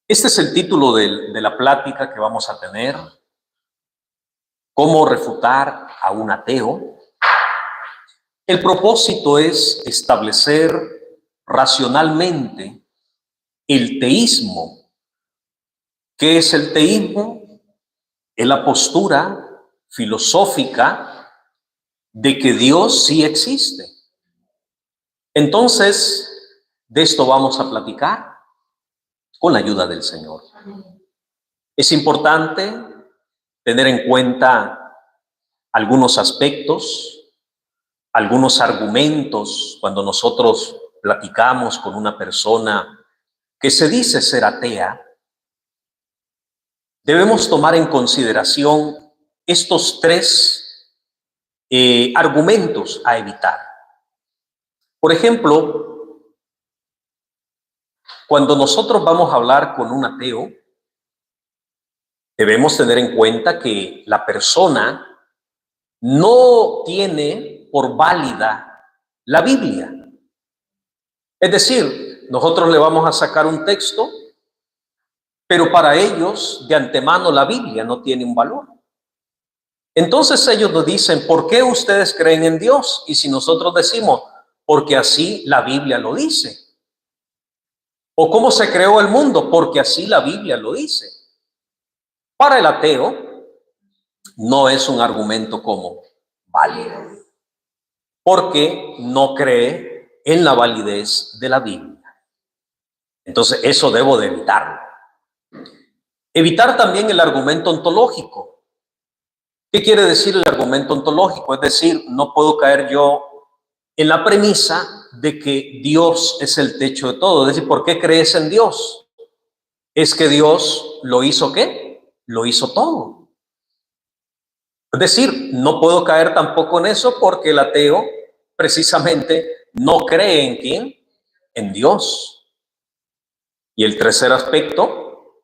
Este es el título de la plática que vamos a tener: ¿cómo refutar a un ateo? El propósito es establecer racionalmente el teísmo. ¿Qué es el teísmo? Es la postura filosófica de que Dios sí existe. Entonces, de esto vamos a platicar con la ayuda del Señor. Es importante tener en cuenta algunos aspectos, algunos argumentos cuando nosotros platicamos con una persona que se dice ser atea. Debemos tomar en consideración estos tres argumentos a evitar. Por ejemplo, cuando nosotros vamos a hablar con un ateo, debemos tener en cuenta que la persona no tiene por válida la Biblia. Es decir, nosotros le vamos a sacar un texto, pero para ellos de antemano la Biblia no tiene un valor. Entonces ellos nos dicen: ¿por qué ustedes creen en Dios? Y si nosotros decimos: porque así la Biblia lo dice. ¿O cómo se creó el mundo? Porque así la Biblia lo dice. Para el ateo no es un argumento como válido, porque no cree en la validez de la Biblia. Entonces eso debo de evitarlo. Evitar también el argumento ontológico. ¿Qué quiere decir el argumento ontológico? Es decir, no puedo caer yo en la premisa de que Dios es el techo de todo. Es decir, ¿por qué crees en Dios? Es que Dios lo hizo, ¿qué? Lo hizo todo. Es decir, no puedo caer tampoco en eso, porque el ateo precisamente no cree ¿en quién? En Dios. Y el tercer aspecto: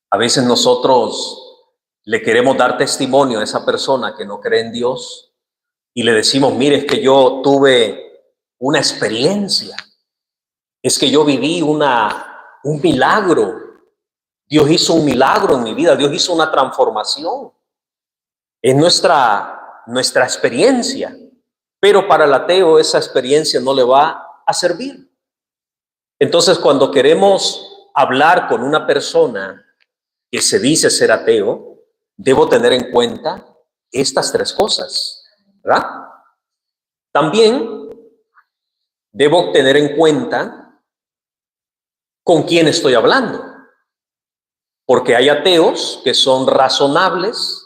a veces nosotros le queremos dar testimonio a esa persona que no cree en Dios y le decimos: mire, es que yo tuve una experiencia, es que yo viví un milagro, Dios hizo un milagro en mi vida, Dios hizo una transformación. Es nuestra experiencia, pero para el ateo esa experiencia no le va a servir. Entonces, cuando queremos hablar con una persona que se dice ser ateo, debo tener en cuenta estas tres cosas, ¿verdad? También debo tener en cuenta con quién estoy hablando, porque hay ateos que son razonables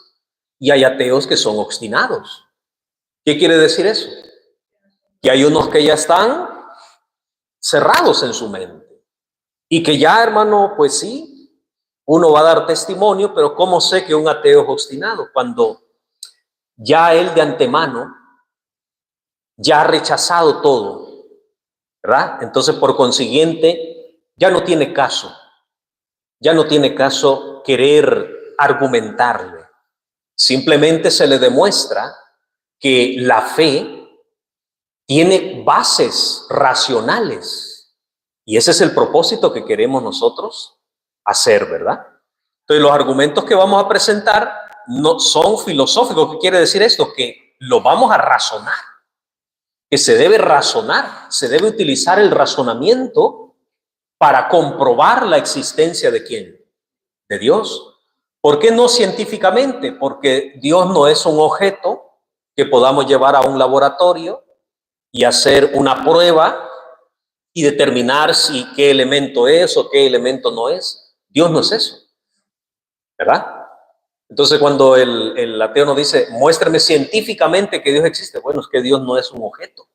y hay ateos que son obstinados. ¿Qué quiere decir eso? Que hay unos que ya están cerrados en su mente y que ya, hermano, pues sí, uno va a dar testimonio, pero ¿cómo sé que un ateo es obstinado? Cuando ya él de antemano ya ha rechazado todo, ¿verdad? Entonces, por consiguiente, ya no tiene caso querer argumentarle. Simplemente se le demuestra que la fe tiene bases racionales, y ese es el propósito que queremos nosotros hacer, ¿verdad? Entonces, los argumentos que vamos a presentar no son filosóficos. ¿Qué quiere decir esto? Que lo vamos a razonar, que se debe razonar, se debe utilizar el razonamiento para comprobar la existencia de ¿quién? De Dios. ¿Por qué no científicamente? Porque Dios no es un objeto que podamos llevar a un laboratorio y hacer una prueba y determinar si qué elemento es o qué elemento no es. Dios no es eso, ¿verdad? Entonces, cuando el ateo nos dice: muéstrame científicamente que Dios existe, bueno, es que Dios no es un objeto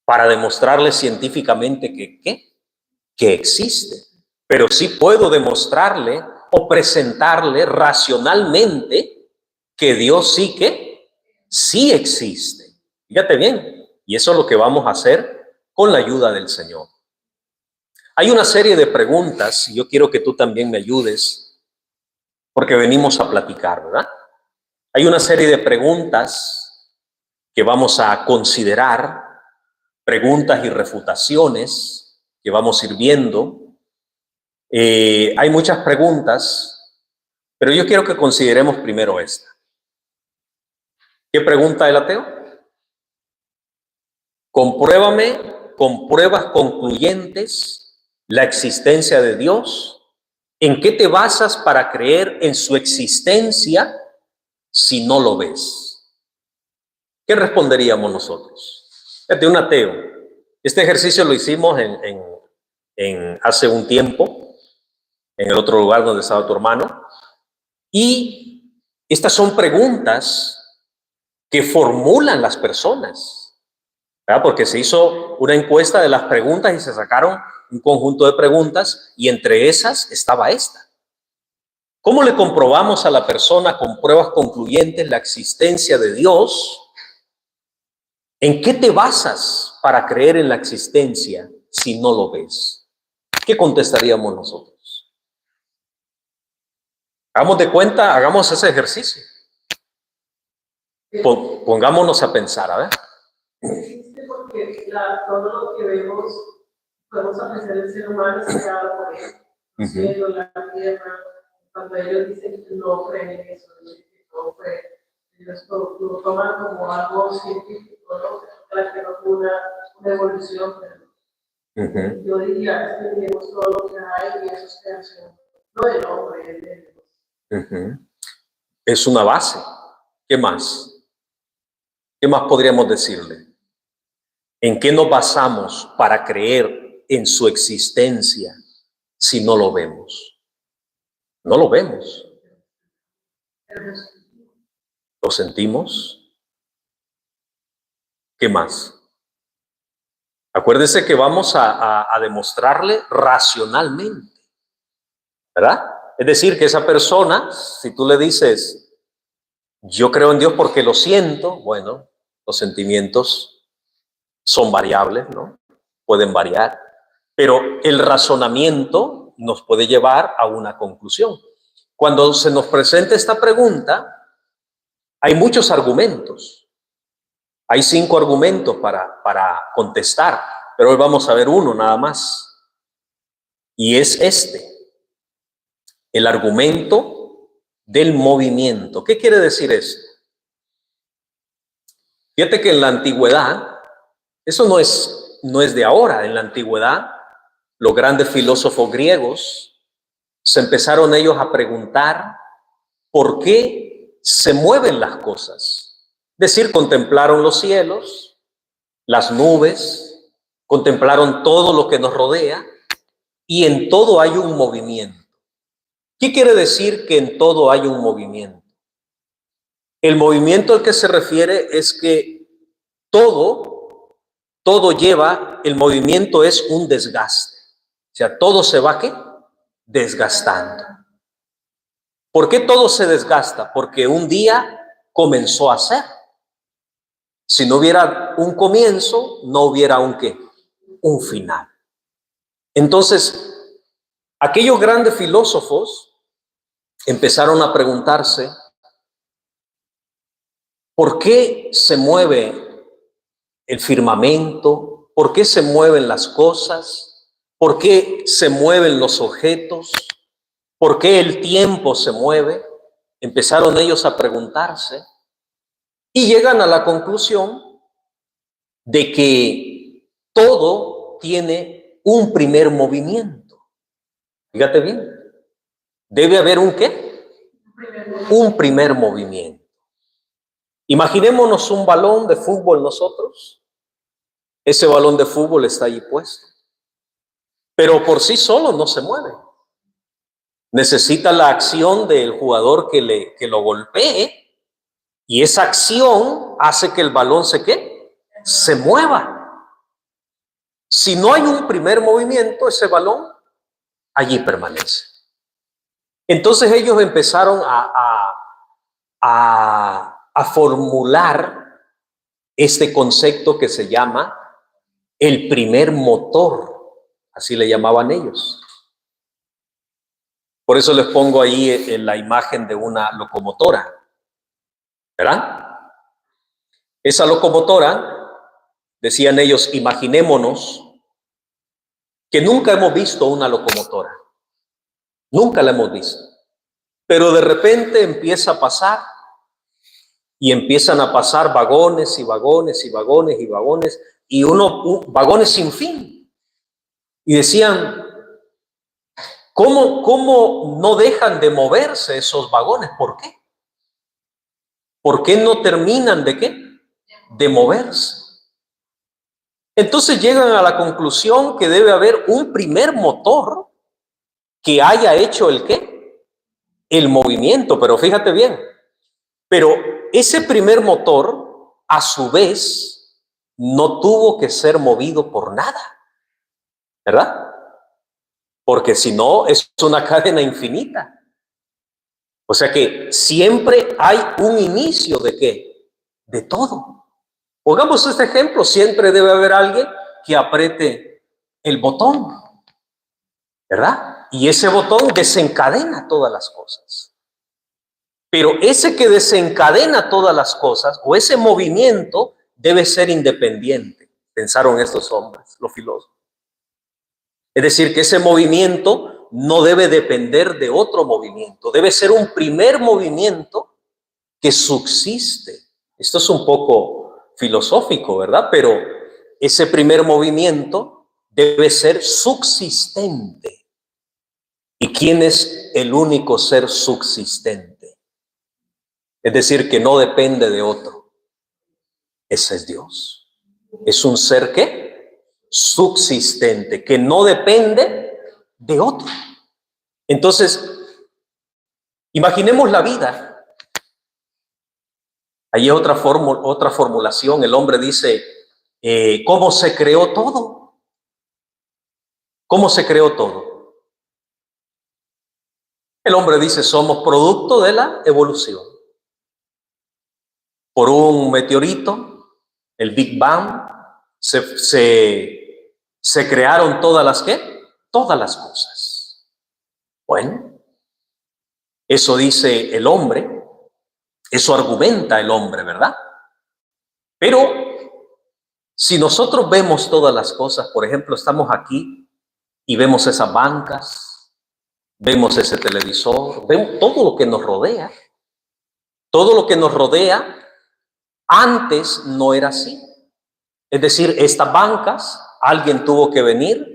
para demostrarle científicamente que existe, pero sí puedo demostrarle o presentarle racionalmente que Dios sí existe. Fíjate bien, y eso es lo que vamos a hacer con la ayuda del Señor. Hay una serie de preguntas, y yo quiero que tú también me ayudes, porque venimos a platicar, ¿verdad? Hay una serie de preguntas que vamos a considerar, preguntas y refutaciones que vamos a ir viendo. Hay muchas preguntas, pero yo quiero que consideremos primero esta. ¿Qué pregunta el ateo? Compruébame con pruebas concluyentes la existencia de Dios. ¿En qué te basas para creer en su existencia si no lo ves? ¿Qué responderíamos nosotros? De un ateo. Este ejercicio lo hicimos hace un tiempo, en el otro lugar donde estaba tu hermano, y estas son preguntas que formulan las personas, ¿verdad? Porque se hizo una encuesta de las preguntas y se sacaron un conjunto de preguntas y entre esas estaba esta. ¿Cómo le comprobamos a la persona con pruebas concluyentes la existencia de Dios? ¿En qué te basas para creer en la existencia si no lo ves? ¿Qué contestaríamos nosotros? Hagamos de cuenta, hagamos ese ejercicio. Pongámonos a pensar, a ver. Porque todo lo que vemos, podemos apreciar el ser humano es creado por él. El cielo, la tierra. Cuando ellos dicen que no creen en eso, no creen, ellos lo toman como algo científico, ¿no? Que no fue una evolución, pero yo diría que tenemos todo lo que hay y eso es creación, no del hombre, de Dios. Es una base. ¿Qué más? ¿Qué más podríamos decirle? ¿En qué nos basamos para creer en su existencia si no lo vemos? No lo vemos. ¿Lo sentimos? ¿Qué más? Acuérdese que vamos a demostrarle racionalmente, ¿verdad? Es decir, que esa persona, si tú le dices, yo creo en Dios porque lo siento, bueno, los sentimientos son variables, ¿no? Pueden variar, pero el razonamiento nos puede llevar a una conclusión. Cuando se nos presenta esta pregunta, hay muchos argumentos. Hay 5 argumentos para contestar, pero hoy vamos a ver uno nada más. Y es el argumento del movimiento. ¿Qué quiere decir esto? Fíjate que en la antigüedad, eso no es de ahora, en la antigüedad, los grandes filósofos griegos se empezaron ellos a preguntar por qué se mueven las cosas. Es decir, contemplaron los cielos, las nubes, contemplaron todo lo que nos rodea y en todo hay un movimiento. ¿Qué quiere decir que en todo hay un movimiento? El movimiento al que se refiere es que todo lleva, el movimiento es un desgaste. O sea, todo se va, ¿qué? Desgastando. ¿Por qué todo se desgasta? Porque un día comenzó a ser. Si no hubiera un comienzo, no hubiera un ¿qué? Un final. Entonces, aquellos grandes filósofos empezaron a preguntarse ¿por qué se mueve el firmamento? ¿Por qué se mueven las cosas? ¿Por qué se mueven los objetos? ¿Por qué el tiempo se mueve? Empezaron ellos a preguntarse y llegan a la conclusión de que todo tiene un primer movimiento. Fíjate bien, debe haber un ¿qué? Un primer movimiento. Imaginémonos un balón de fútbol nosotros. Ese balón de fútbol está ahí puesto, pero por sí solo no se mueve. Necesita la acción del jugador que lo golpee y esa acción hace que el balón se mueva. Si no hay un primer movimiento, ese balón allí permanece. Entonces ellos empezaron a formular este concepto que se llama el primer motor, así le llamaban ellos. Por eso les pongo ahí en la imagen de una locomotora, ¿verdad? Esa locomotora, decían ellos, imaginémonos que nunca hemos visto una locomotora. Nunca la hemos visto. Pero de repente empieza a pasar y empiezan a pasar vagones y vagones y vagones y vagones y vagones sin fin. Y decían, ¿cómo no dejan de moverse esos vagones? ¿Por qué? ¿Por qué no terminan de qué? De moverse. Entonces llegan a la conclusión que debe haber un primer motor que haya hecho el qué? El movimiento. Pero fíjate bien, pero ese primer motor, a su vez, no tuvo que ser movido por nada, ¿verdad? Porque si no, es una cadena infinita. O sea que siempre hay un inicio de qué? De todo. Pongamos este ejemplo, siempre debe haber alguien que apriete el botón, ¿verdad? Y ese botón desencadena todas las cosas. Pero ese que desencadena todas las cosas, o ese movimiento, debe ser independiente, pensaron estos hombres, los filósofos. Es decir, que ese movimiento no debe depender de otro movimiento, debe ser un primer movimiento que subsiste. Esto es un poco filosófico, ¿verdad? Pero ese primer movimiento debe ser subsistente. ¿Y quién es el único ser subsistente? Es decir, que no depende de otro. Ese es Dios. Es un ser que subsistente, que no depende de otro. Entonces, imaginemos la vida. Ahí hay otra formulación. El hombre dice, ¿cómo se creó todo? ¿Cómo se creó todo? El hombre dice, somos producto de la evolución. Por un meteorito, el Big Bang, se crearon todas las ¿qué? Todas las cosas. Bueno, eso dice el hombre, eso argumenta el hombre, ¿verdad? Pero si nosotros vemos todas las cosas, por ejemplo, estamos aquí y vemos esas bancas, vemos ese televisor, vemos todo lo que nos rodea. Todo lo que nos rodea antes no era así. Es decir, estas bancas, alguien tuvo que venir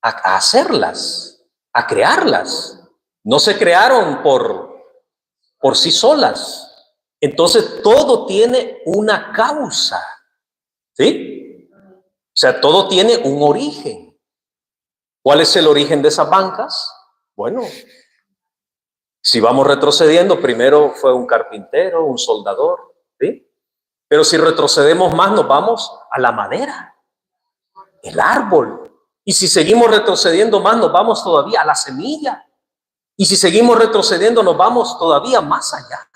a hacerlas, a crearlas. No se crearon por sí solas. Entonces, todo tiene una causa, ¿sí? O sea, todo tiene un origen. ¿Cuál es el origen de esas bancas? Bueno, si vamos retrocediendo, primero fue un carpintero, un soldador, ¿sí? Pero si retrocedemos más, nos vamos a la madera, el árbol. Y si seguimos retrocediendo más, nos vamos todavía a la semilla. Y si seguimos retrocediendo, nos vamos todavía más allá.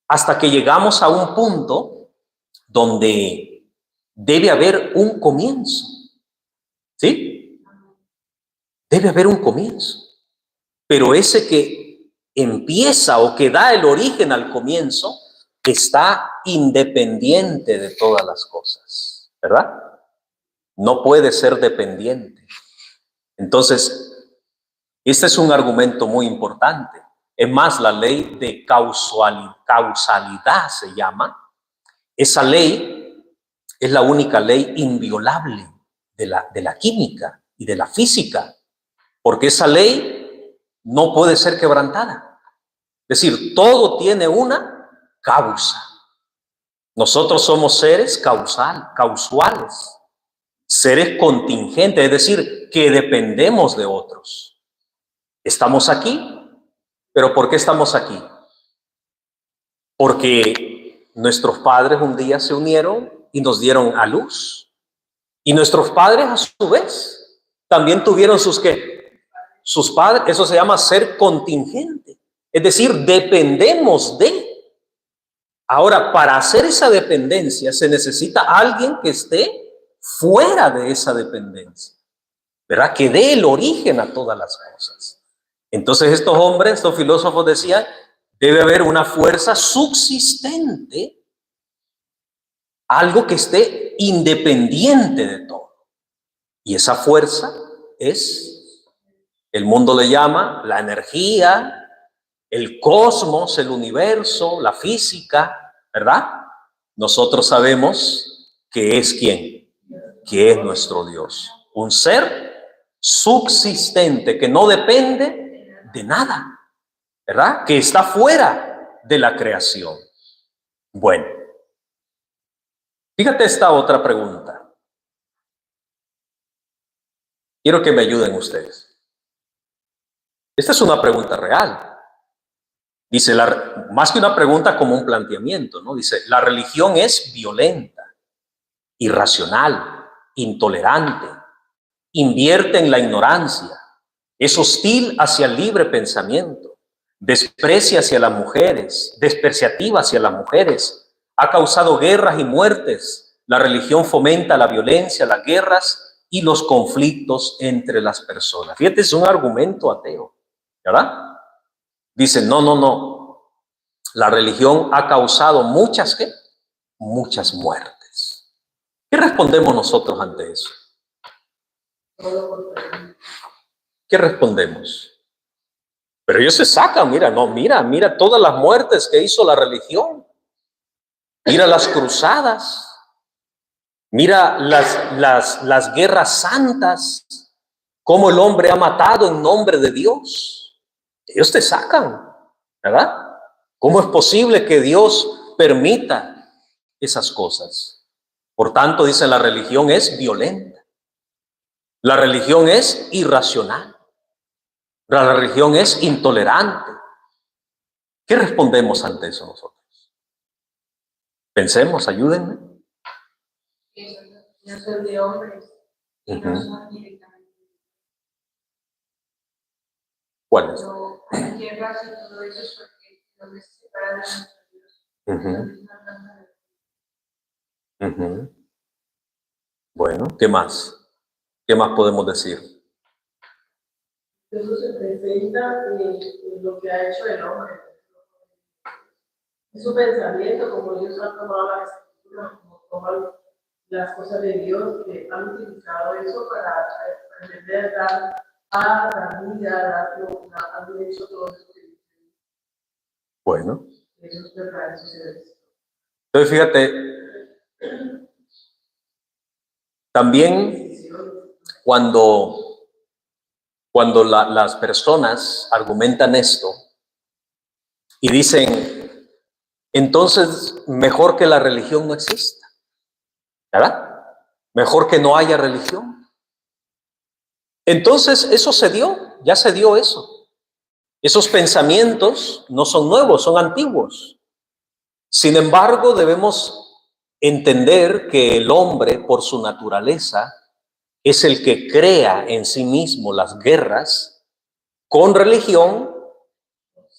Hasta que llegamos a un punto donde debe haber un comienzo. ¿Sí? Debe haber un comienzo. Pero ese que empieza o que da el origen al comienzo está independiente de todas las cosas, ¿verdad? No puede ser dependiente. Entonces, este es un argumento muy importante. Es más, la ley de causalidad se llama. Esa ley es la única ley inviolable de la química y de la física, porque esa ley no puede ser quebrantada. Es decir, todo tiene una causa. Nosotros somos seres causales, seres contingentes, es decir, que dependemos de otros. Estamos aquí, pero ¿por qué estamos aquí? Porque nuestros padres un día se unieron y nos dieron a luz. Y nuestros padres, a su vez, también tuvieron sus ¿qué? Sus padres. Eso se llama ser contingente. Es decir, dependemos de. Ahora, para hacer esa dependencia se necesita alguien que esté fuera de esa dependencia, ¿verdad? Que dé el origen a todas las cosas. Entonces estos hombres, estos filósofos decían, debe haber una fuerza subsistente, algo que esté independiente de todo. Y esa fuerza es El mundo le llama la energía, el cosmos, el universo, la física, ¿verdad? Nosotros sabemos que es ¿quién? Que es nuestro Dios. Un ser subsistente que no depende de nada, ¿verdad? Que está fuera de la creación. Bueno, fíjate esta otra pregunta. Quiero que me ayuden ustedes. Esta es una pregunta real. Dice, más que una pregunta, como un planteamiento, ¿no? Dice, la religión es violenta, irracional, intolerante, invierte en la ignorancia, es hostil hacia el libre pensamiento, desprecia hacia las mujeres, despreciativa hacia las mujeres, ha causado guerras y muertes. La religión fomenta la violencia, las guerras y los conflictos entre las personas. Fíjate, es un argumento ateo, ¿verdad? Dicen, no. La religión ha causado muchas, ¿qué? Muchas muertes. ¿Qué respondemos nosotros ante eso? ¿Qué respondemos? Pero ellos se sacan, mira todas las muertes que hizo la religión. Mira las cruzadas. Mira las guerras santas. Cómo el hombre ha matado en nombre de Dios. Ellos te sacan, ¿verdad? ¿Cómo es posible que Dios permita esas cosas? Por tanto, dicen, la religión es violenta. La religión es irracional. La religión es intolerante. ¿Qué respondemos ante eso nosotros? Pensemos, ayúdenme. No son de hombres, y no son directamente. ¿Cuál es? Hay guerras y todo eso es porque el hombre se separa de nuestro Dios. Bueno, ¿qué más? ¿Qué más podemos decir? Eso se presenta en lo que ha hecho el hombre. Es su pensamiento, como Dios ha tomado la escritura, como toman las cosas de Dios, que han utilizado eso para entender, dar paz, dar vida, han hecho todo eso. Bueno. Eso es verdad, eso se ve. Entonces, fíjate, también cuando las personas argumentan esto y dicen, entonces mejor que la religión no exista, ¿verdad? Mejor que no haya religión. Entonces eso ya se dio eso. Esos pensamientos no son nuevos, son antiguos. Sin embargo, debemos entender que el hombre, por su naturaleza, es el que crea en sí mismo las guerras con religión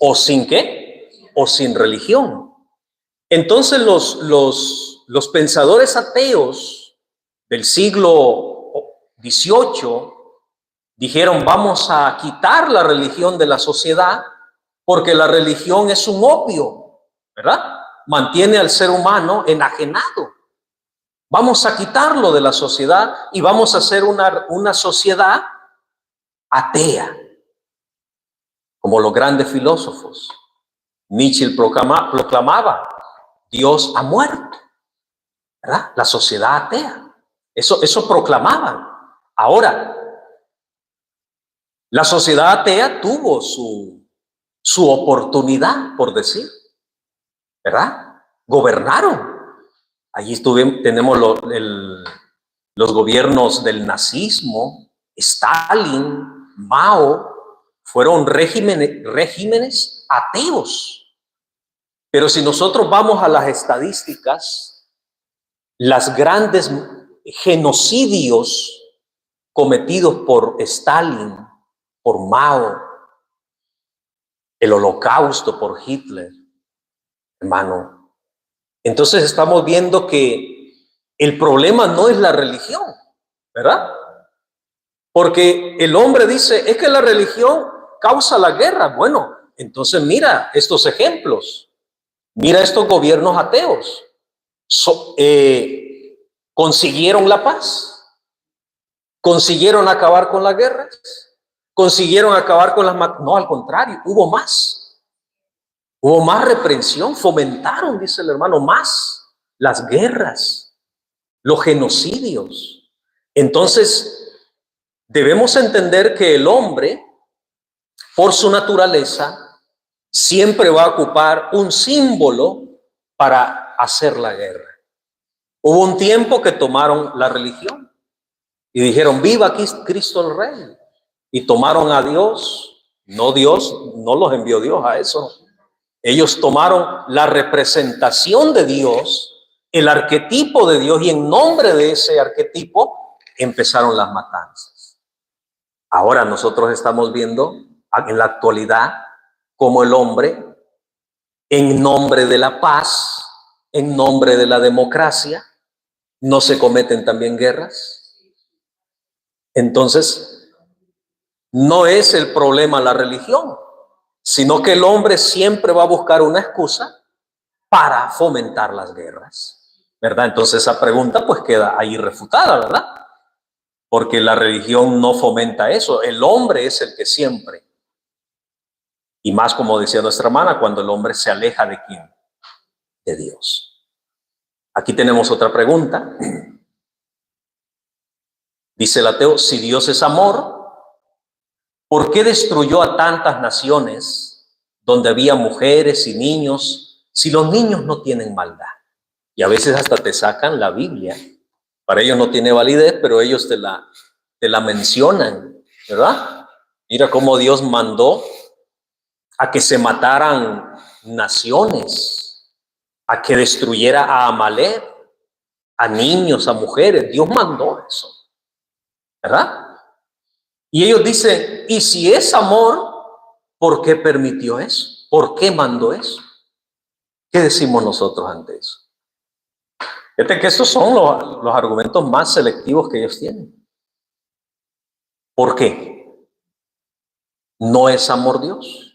o sin ¿qué? O sin religión. Entonces los pensadores ateos del siglo XVIII dijeron, vamos a quitar la religión de la sociedad porque la religión es un opio, ¿verdad? Mantiene al ser humano enajenado. Vamos a quitarlo de la sociedad y vamos a hacer una sociedad atea, como los grandes filósofos. Nietzsche proclamaba, Dios ha muerto, ¿verdad? La sociedad atea. Eso proclamaban. Ahora, la sociedad atea tuvo su oportunidad, por decir, ¿verdad? Gobernaron. Allí tenemos los gobiernos del nazismo, Stalin, Mao, fueron regímenes ateos. Pero si nosotros vamos a las estadísticas, las grandes genocidios cometidos por Stalin, por Mao, el holocausto por Hitler, hermano. Entonces estamos viendo que el problema no es la religión, ¿verdad? Porque el hombre dice, es que la religión causa la guerra. Bueno, entonces mira estos ejemplos, mira estos gobiernos ateos. Consiguieron la paz, consiguieron acabar con las guerras. consiguieron acabar con las matanzas. No, al contrario, hubo más. Hubo más reprensión, fomentaron, dice el hermano, más las guerras, los genocidios. Entonces, debemos entender que el hombre, por su naturaleza, siempre va a ocupar un símbolo para hacer la guerra. Hubo un tiempo que tomaron la religión y dijeron, viva Cristo el Rey. Y tomaron a Dios. Dios no los envió Dios a eso. Ellos tomaron la representación de Dios, el arquetipo de Dios, y en nombre de ese arquetipo empezaron las matanzas. Ahora nosotros estamos viendo en la actualidad cómo el hombre, en nombre de la paz, en nombre de la democracia, no se cometen también guerras. Entonces, no es el problema la religión, sino que el hombre siempre va a buscar una excusa para fomentar las guerras, ¿verdad? Entonces esa pregunta pues queda ahí refutada, ¿verdad? Porque la religión no fomenta eso, el hombre es el que siempre, y más como decía nuestra hermana, cuando el hombre se aleja de ¿quién? De Dios. Aquí tenemos otra pregunta. Dice el ateo, si Dios es amor, ¿por qué destruyó a tantas naciones donde había mujeres y niños, si los niños no tienen maldad? Y a veces hasta te sacan la Biblia. Para ellos no tiene validez, pero ellos te la mencionan, ¿verdad? Mira cómo Dios mandó a que se mataran naciones, a que destruyera a Amalek, a niños, a mujeres. Dios mandó eso, ¿verdad? Y ellos dicen, y si es amor, ¿por qué permitió eso? ¿Por qué mandó eso? ¿Qué decimos nosotros ante eso? Fíjate que estos son los argumentos más selectivos que ellos tienen. ¿Por qué? ¿No es amor Dios?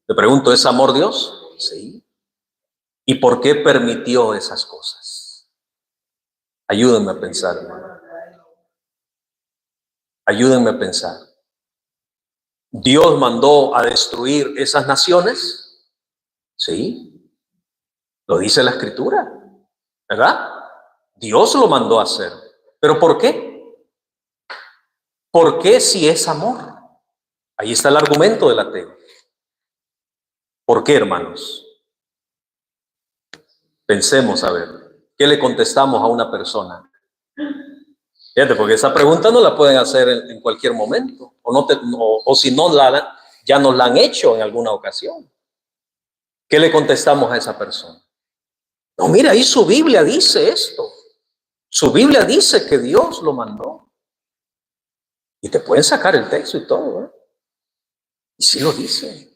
Le pregunto, ¿es amor Dios? Sí. ¿Y por qué permitió esas cosas? Ayúdenme a pensar, hermano. Ayúdenme a pensar. ¿Dios mandó a destruir esas naciones? Sí. Lo dice la Escritura, ¿verdad? Dios lo mandó a hacer. ¿Pero por qué? ¿Por qué si es amor? Ahí está el argumento del ateo. ¿Por qué, hermanos? Pensemos a ver, ¿qué le contestamos a una persona? Fíjate, porque esa pregunta no la pueden hacer en cualquier momento, o si no, ya nos la han hecho en alguna ocasión. ¿Qué le contestamos a esa persona? No, mira, ahí su Biblia dice esto. Su Biblia dice que Dios lo mandó. Y te pueden sacar el texto y todo, ¿eh? Y sí lo dice.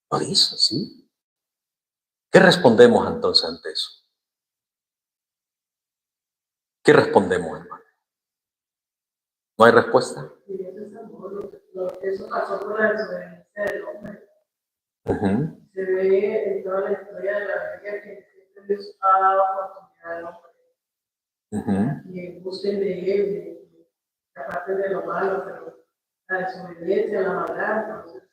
Lo dice, sí. ¿Qué respondemos entonces ante eso? ¿Qué respondemos, hermano? ¿No hay respuesta? Eso pasó por la desobediencia del hombre. Se ve en toda la historia de la Biblia que Dios ha dado oportunidad al hombre. Y gusten de él, aparte de lo malo, pero la desobediencia, la maldad, entonces,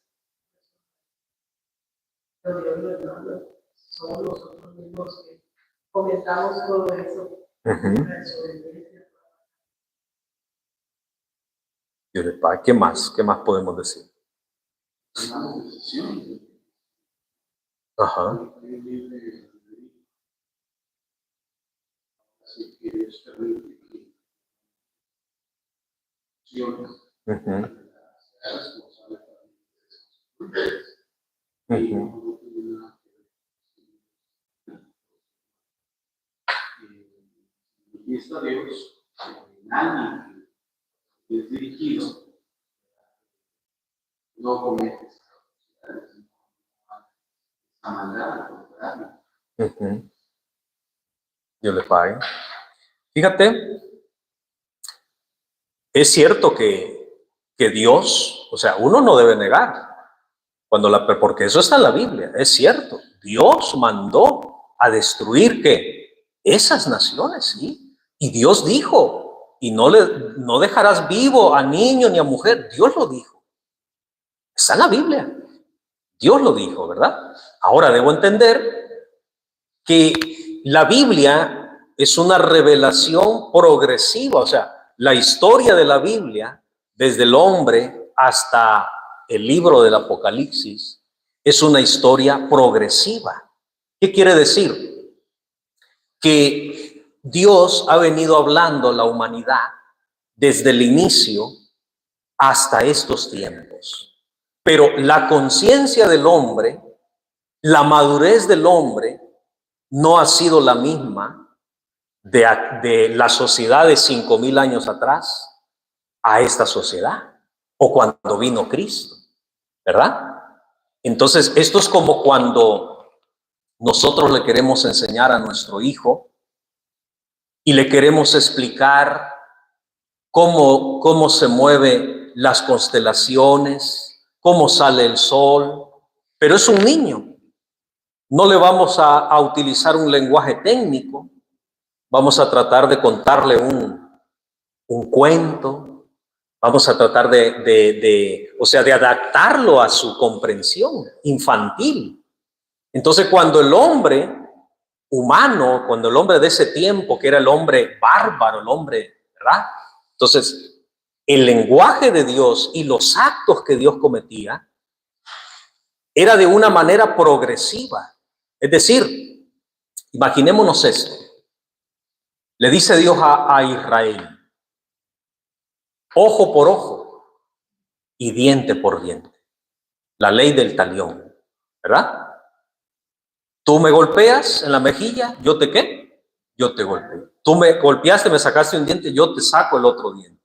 pero Dios no es malo. Somos nosotros mismos que comentamos todo eso. La desobediencia. ¿Qué más? ¿Qué más podemos decir? Ajá. Y esto Dios, nadie que es dirigido, no comete esa maldad. Dios le pague. Fíjate, es cierto que Dios, o sea, uno no debe negar, porque eso está en la Biblia, es cierto, Dios mandó a destruir ¿qué? Esas naciones, ¿sí? Y Dios dijo y no dejarás vivo a niño ni a mujer. Dios lo dijo. Está en la Biblia. Dios lo dijo, ¿verdad? Ahora debo entender que la Biblia es una revelación progresiva, o sea, la historia de la Biblia, desde el hombre hasta el libro del Apocalipsis, es una historia progresiva. ¿Qué quiere decir? Que Dios ha venido hablando a la humanidad desde el inicio hasta estos tiempos. Pero la conciencia del hombre, la madurez del hombre, no ha sido la misma de la sociedad de 5,000 años atrás a esta sociedad, o cuando vino Cristo, ¿verdad? Entonces, esto es como cuando nosotros le queremos enseñar a nuestro hijo y le queremos explicar cómo se mueven las constelaciones, cómo sale el sol, pero es un niño. No le vamos a utilizar un lenguaje técnico, vamos a tratar de contarle un cuento, vamos a tratar de adaptarlo a su comprensión infantil. Entonces, cuando el hombre humano, cuando el hombre de ese tiempo, que era el hombre bárbaro, el hombre, ¿verdad? Entonces, el lenguaje de Dios y los actos que Dios cometía era de una manera progresiva. Es decir, imaginémonos esto. Le dice Dios a Israel, ojo por ojo y diente por diente. La ley del talión, ¿verdad? Tú me golpeas en la mejilla, ¿yo te qué? Yo te golpeo. Tú me golpeaste, me sacaste un diente, yo te saco el otro diente.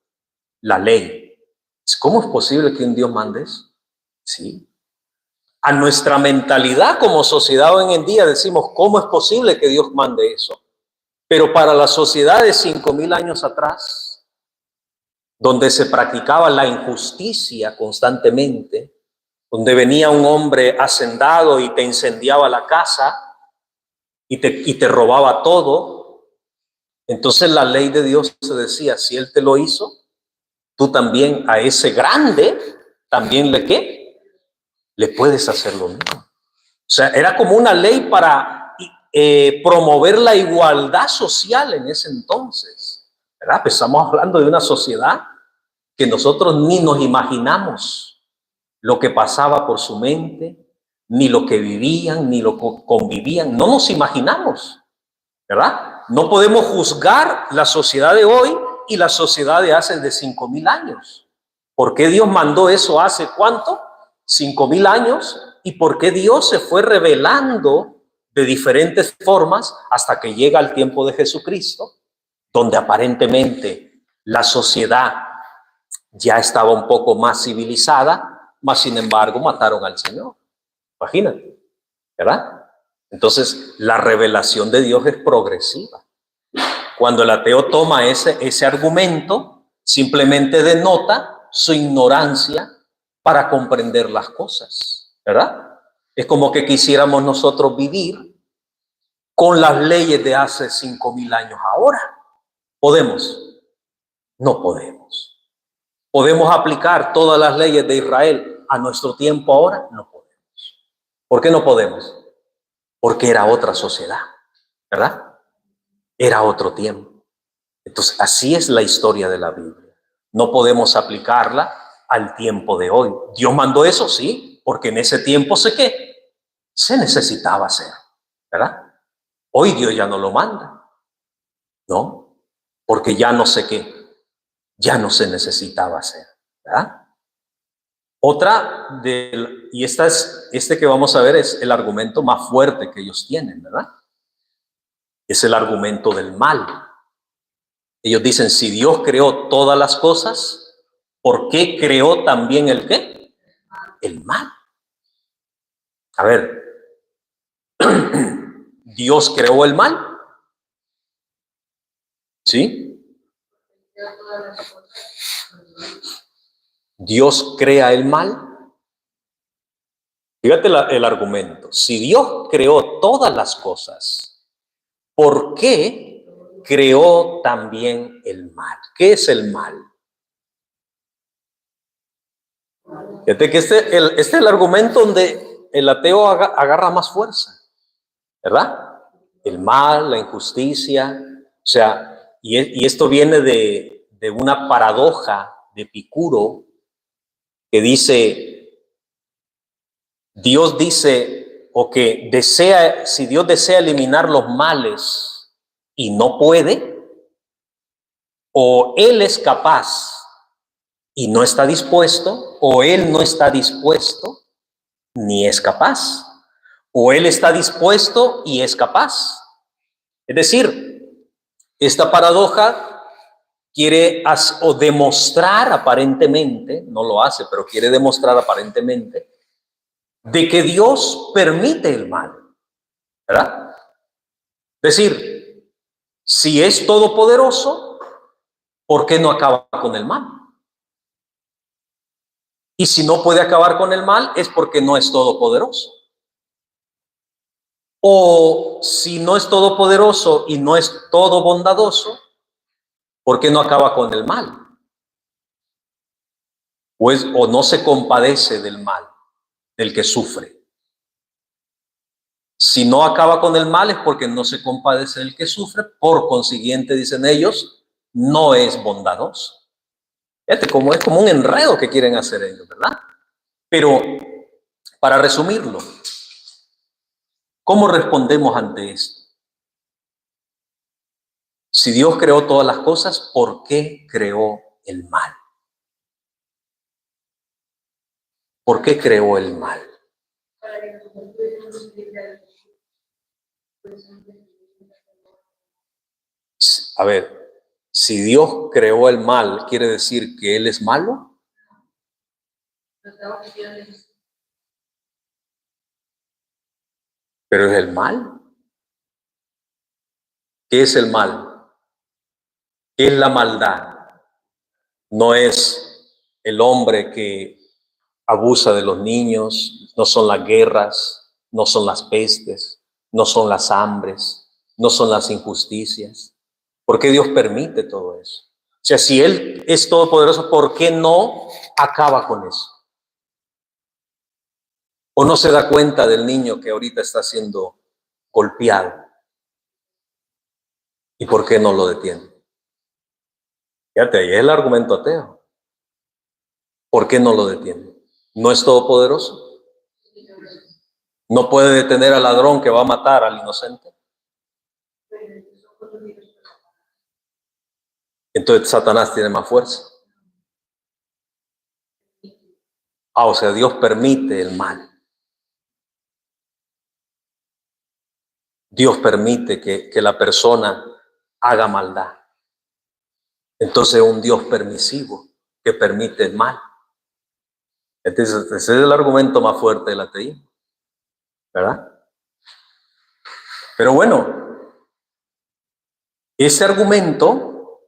La ley. ¿Cómo es posible que un Dios mande eso? Sí. A nuestra mentalidad como sociedad hoy en día decimos, ¿cómo es posible que Dios mande eso? Pero para la sociedad de 5,000 años atrás, donde se practicaba la injusticia constantemente, donde venía un hombre hacendado y te incendiaba la casa y te robaba todo, entonces la ley de Dios se decía, si Él te lo hizo, tú también a ese grande, también le puedes hacer lo mismo. O sea, era como una ley para promover la igualdad social en ese entonces, ¿verdad? Pues estamos hablando de una sociedad que nosotros ni nos imaginamos lo que pasaba por su mente, ni lo que vivían, ni lo que convivían. No nos imaginamos, ¿verdad? No podemos juzgar la sociedad de hoy y la sociedad de hace de 5,000 años. ¿Por qué Dios mandó eso hace cuánto? 5,000 años. ¿Y por qué Dios se fue revelando de diferentes formas hasta que llega el tiempo de Jesucristo, donde aparentemente la sociedad ya estaba un poco más civilizada, mas sin embargo mataron al Señor? Imagínate, ¿verdad? Entonces, la revelación de Dios es progresiva. Cuando el ateo toma ese argumento, simplemente denota su ignorancia para comprender las cosas, ¿verdad? Es como que quisiéramos nosotros vivir con las leyes de hace 5,000 años ahora. ¿Podemos? No podemos. ¿Podemos aplicar todas las leyes de Israel a nuestro tiempo ahora? No podemos. ¿Por qué no podemos? Porque era otra sociedad, ¿verdad? Era otro tiempo. Entonces, así es la historia de la Biblia. No podemos aplicarla al tiempo de hoy. Dios mandó eso, sí, porque en ese tiempo se necesitaba hacer, ¿verdad? Hoy Dios ya no lo manda, ¿no? Porque ya no sé qué, ya no se necesitaba hacer, ¿verdad? Otra, este que vamos a ver es el argumento más fuerte que ellos tienen, ¿verdad? Es el argumento del mal. Ellos dicen, si Dios creó todas las cosas, ¿por qué creó también el qué? El mal. A ver, ¿Dios creó el mal? ¿Sí? ¿Dios crea el mal? Fíjate el argumento. Si Dios creó todas las cosas, ¿por qué creó también el mal. ¿Qué es el mal? Fíjate que este es el argumento donde el ateo agarra más fuerza, ¿verdad? El mal, la injusticia, o sea, y esto viene de una paradoja de Epicuro que dice, Dios dice, o que desea, si Dios desea eliminar los males y no puede, o Él es capaz y no está dispuesto, o Él no está dispuesto ni es capaz, o Él está dispuesto y es capaz. Es decir, esta paradoja quiere o demostrar aparentemente, no lo hace, pero quiere demostrar aparentemente, de que Dios permite el mal, ¿verdad? Es decir, si es todopoderoso, ¿por qué no acaba con el mal? Y si no puede acabar con el mal, es porque no es todopoderoso. O si no es todopoderoso y no es todo bondadoso, ¿por qué no acaba con el mal? O no se compadece del mal, del que sufre. Si no acaba con el mal es porque no se compadece del que sufre, por consiguiente, dicen ellos, no es bondadoso. Fíjate cómo es como un enredo que quieren hacer ellos, ¿verdad? Pero, para resumirlo, ¿cómo respondemos ante esto? Si Dios creó todas las cosas, ¿por qué creó el mal? ¿Por qué creó el mal? A ver, si Dios creó el mal, ¿quiere decir que Él es malo? Pero es el mal. ¿Qué es el mal? ¿Qué es la maldad? No es el hombre que abusa de los niños, no son las guerras, no son las pestes, no son las hambres, no son las injusticias. ¿Por qué Dios permite todo eso? O sea, si Él es todopoderoso, ¿por qué no acaba con eso? ¿O no se da cuenta del niño que ahorita está siendo golpeado? ¿Y por qué no lo detiene? Fíjate, ahí es el argumento ateo. ¿Por qué no lo detiene? ¿No es todopoderoso? ¿No puede detener al ladrón que va a matar al inocente? Entonces Satanás tiene más fuerza. O sea, Dios permite el mal. Dios permite que la persona haga maldad. Entonces es un Dios permisivo que permite el mal. Entonces ese es el argumento más fuerte del ateísmo, ¿verdad? Pero bueno, ese argumento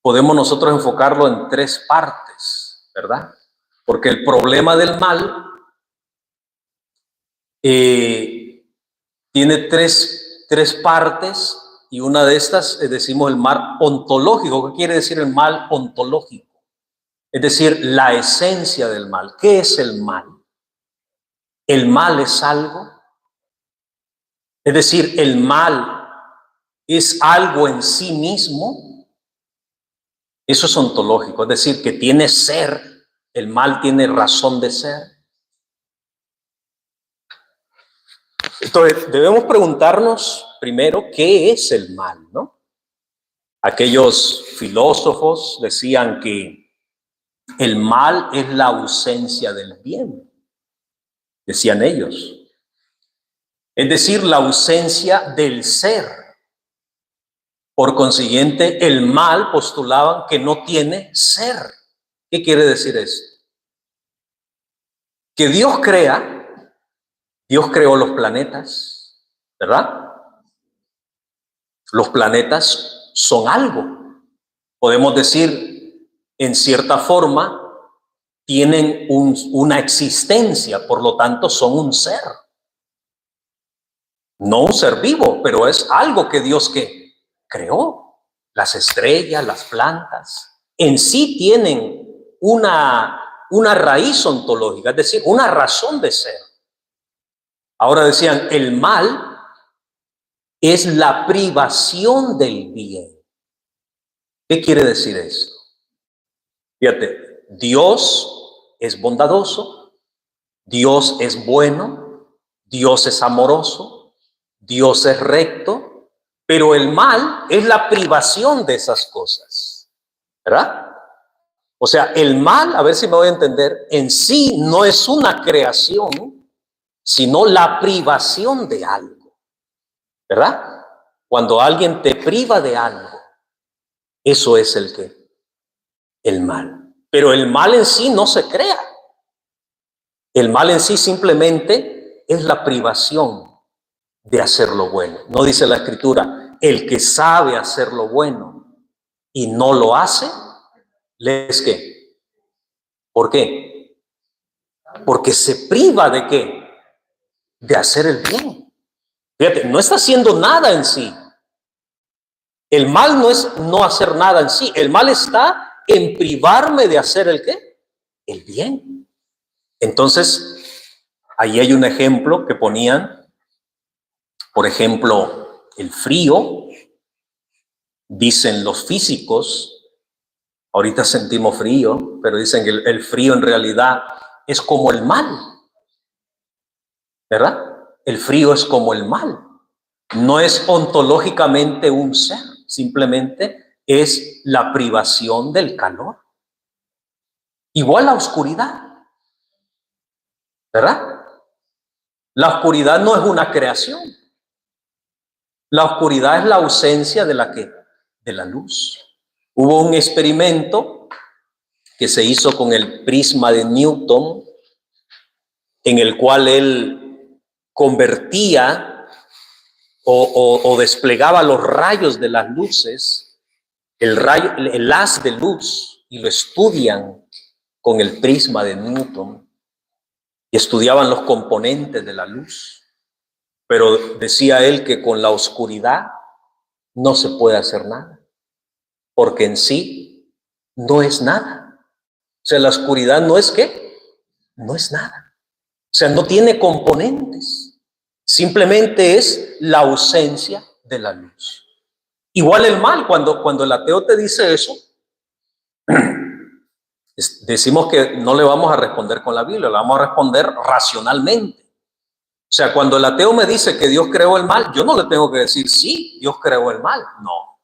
podemos nosotros enfocarlo en tres partes, ¿verdad? Porque el problema del mal tiene tres partes, y una de estas decimos el mal ontológico. ¿Qué quiere decir el mal ontológico? Es decir, la esencia del mal. ¿Qué es el mal? ¿El mal es algo? Es decir, ¿el mal es algo en sí mismo? Eso es ontológico, es decir, que tiene ser. El mal tiene razón de ser. Entonces, debemos preguntarnos primero, ¿qué es el mal, no? Aquellos filósofos decían que el mal es la ausencia del bien, decían ellos. Es decir, la ausencia del ser. Por consiguiente, el mal postulaban que no tiene ser. ¿Qué quiere decir eso? Que Dios creó los planetas, ¿verdad? Los planetas son algo. Podemos decir, en cierta forma, tienen una existencia, por lo tanto son un ser. No un ser vivo, pero es algo que Dios creó. Las estrellas, las plantas, en sí tienen una raíz ontológica, es decir, una razón de ser. Ahora decían, el mal es la privación del bien. ¿Qué quiere decir esto? Fíjate, Dios es bondadoso, Dios es bueno, Dios es amoroso, Dios es recto, pero el mal es la privación de esas cosas, ¿verdad? O sea, el mal, a ver si me voy a entender, en sí no es una creación, sino la privación de algo, ¿verdad? Cuando alguien te priva de algo, eso es el mal. Pero el mal en sí no se crea. El mal en sí simplemente es la privación de hacer lo bueno. No dice la Escritura, el que sabe hacer lo bueno y no lo hace, ¿le es qué? ¿Por qué? Porque se priva de qué? De hacer el bien. Fíjate, no está haciendo nada en sí. El mal no es no hacer nada en sí. El mal está en privarme de hacer el qué? El bien. Entonces, ahí hay un ejemplo que ponían, por ejemplo, el frío. Dicen los físicos, ahorita sentimos frío, pero dicen que el frío en realidad es como el mal, ¿verdad? El frío es como el mal. No es ontológicamente un ser, simplemente es la privación del calor. Igual la oscuridad, ¿verdad? La oscuridad no es una creación. La oscuridad es la ausencia de la ¿qué? De la luz. Hubo un experimento que se hizo con el prisma de Newton, en el cual él convertía o desplegaba los rayos de las luces, el haz de luz, y lo estudian con el prisma de Newton, y estudiaban los componentes de la luz. Pero decía él que con la oscuridad no se puede hacer nada, porque en sí no es nada. O sea, la oscuridad no es ¿qué? No es nada. O sea, no tiene componentes. Simplemente es la ausencia de la luz. Igual el mal, cuando el ateo te dice eso, decimos que no le vamos a responder con la Biblia, le vamos a responder racionalmente. O sea, cuando el ateo me dice que Dios creó el mal, yo no le tengo que decir, sí, Dios creó el mal. No.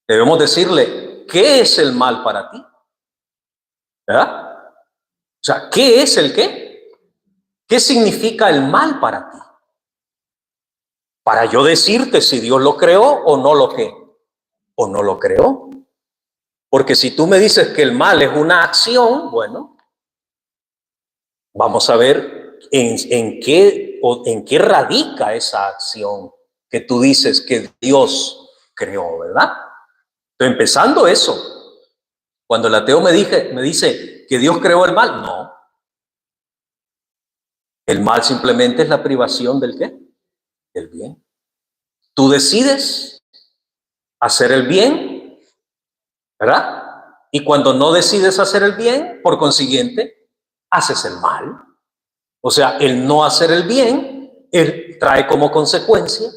Debemos decirle, ¿qué es el mal para ti? ¿Verdad? O sea, ¿qué es el qué? ¿Qué significa el mal para ti? Para yo decirte si Dios lo creó o no lo ¿qué? O no lo creó. Porque si tú me dices que el mal es una acción, bueno, vamos a ver en qué radica esa acción que tú dices que Dios creó, ¿verdad? Entonces, empezando eso, cuando el ateo me dice que Dios creó el mal, no. El mal simplemente es la privación del ¿qué? Del bien. Tú decides hacer el bien, ¿verdad? Y cuando no decides hacer el bien, por consiguiente, haces el mal. O sea, el no hacer el bien, él trae como consecuencia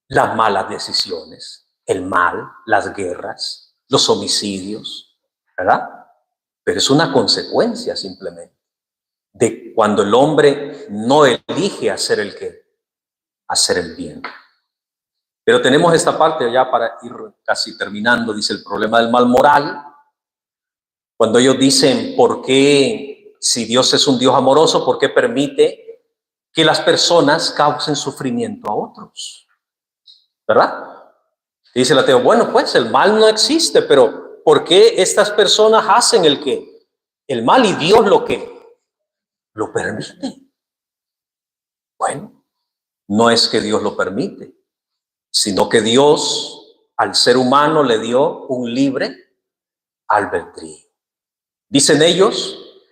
las malas decisiones, el mal, las guerras, los homicidios, ¿verdad? Pero es una consecuencia simplemente de cuando el hombre no elige hacer el qué, hacer el bien. Pero tenemos esta parte ya para ir casi terminando, dice el problema del mal moral. Cuando ellos dicen, ¿por qué, si Dios es un Dios amoroso, por qué permite que las personas causen sufrimiento a otros? ¿Verdad? Y dice el ateo, bueno, pues el mal no existe, pero ¿por qué estas personas hacen el qué? El mal, y Dios lo que lo permite. Bueno, no es que Dios lo permite, sino que Dios al ser humano le dio un libre albedrío. Dicen ellos,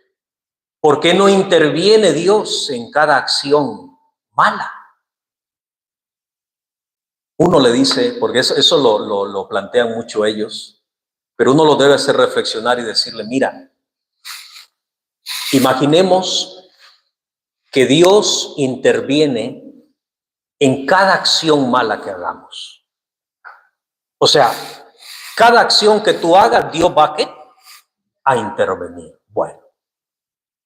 ¿por qué no interviene Dios en cada acción mala? uno le dice, porque eso lo plantean mucho ellos, pero uno lo debe hacer reflexionar y decirle, mira, imaginemos que Dios interviene en cada acción mala que hagamos. O sea, cada acción que tú hagas, Dios va ¿a qué? A intervenir. Bueno,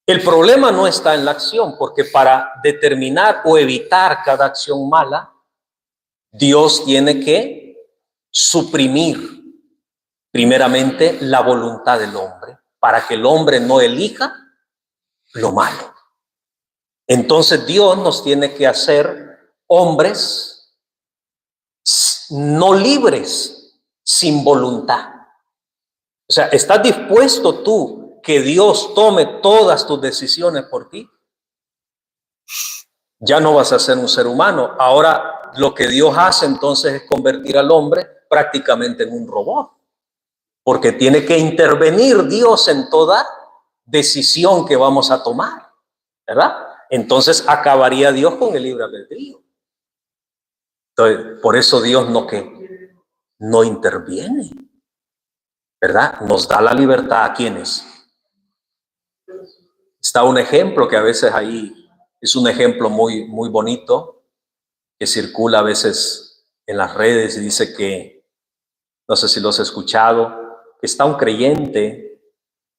el problema no está en la acción, porque para determinar o evitar cada acción mala, Dios tiene que suprimir primeramente la voluntad del hombre, para que el hombre no elija lo malo. Entonces Dios nos tiene que hacer hombres no libres, sin voluntad. O sea, ¿estás dispuesto tú que Dios tome todas tus decisiones por ti? Ya no vas a ser un ser humano. Ahora lo que Dios hace entonces es convertir al hombre prácticamente en un robot, porque tiene que intervenir Dios en toda decisión que vamos a tomar, ¿verdad? Entonces acabaría Dios con el libre albedrío. Entonces, por eso Dios no interviene, ¿verdad? Nos da la libertad a quienes. Está un ejemplo que a veces ahí es un ejemplo muy, muy bonito que circula a veces en las redes y dice que, no sé si lo has escuchado, que está un creyente,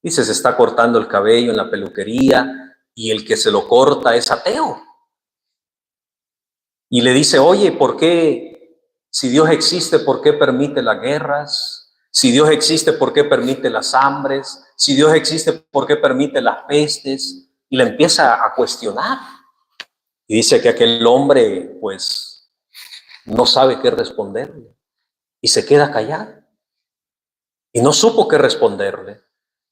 dice, se está cortando el cabello en la peluquería y el que se lo corta es ateo. Y le dice, oye, ¿por qué, si Dios existe, por qué permite las guerras? Si Dios existe, ¿por qué permite las hambres? Si Dios existe, ¿por qué permite las pestes? Y le empieza a cuestionar. Y dice que aquel hombre, pues, no sabe qué responderle. Y se queda callado. Y no supo qué responderle.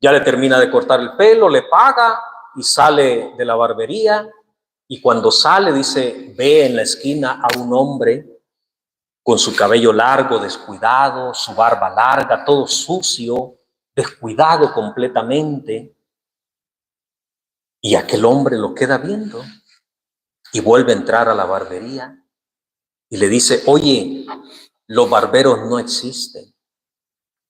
Ya le termina de cortar el pelo, le paga y sale de la barbería. Y cuando sale, dice, ve en la esquina a un hombre con su cabello largo, descuidado, su barba larga, todo sucio, descuidado completamente. Y aquel hombre lo queda viendo y vuelve a entrar a la barbería y le dice, oye, los barberos no existen.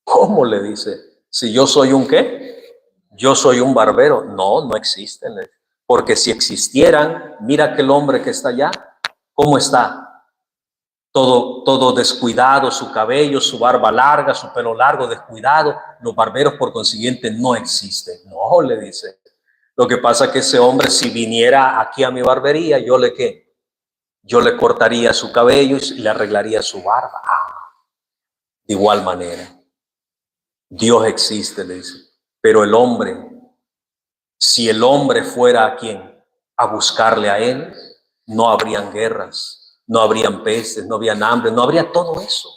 ¿Cómo? Le dice, si yo soy un ¿qué? Yo soy un barbero. No, no existen. Porque si existieran, mira aquel hombre que está allá, ¿cómo está? Todo descuidado, su cabello, su barba larga, su pelo largo, descuidado. Los barberos, por consiguiente, no existen. No, le dice. Lo que pasa es que ese hombre, si viniera aquí a mi barbería, yo le cortaría su cabello y le arreglaría su barba. De igual manera, Dios existe, le dice. Pero el hombre, si el hombre fuera a quién, a buscarle a él, no habrían guerras, no habrían pestes, no habrían hambre, no habría todo eso.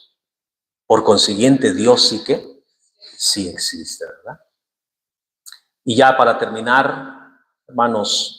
Por consiguiente, Dios sí existe, ¿verdad? Y ya para terminar, hermanos,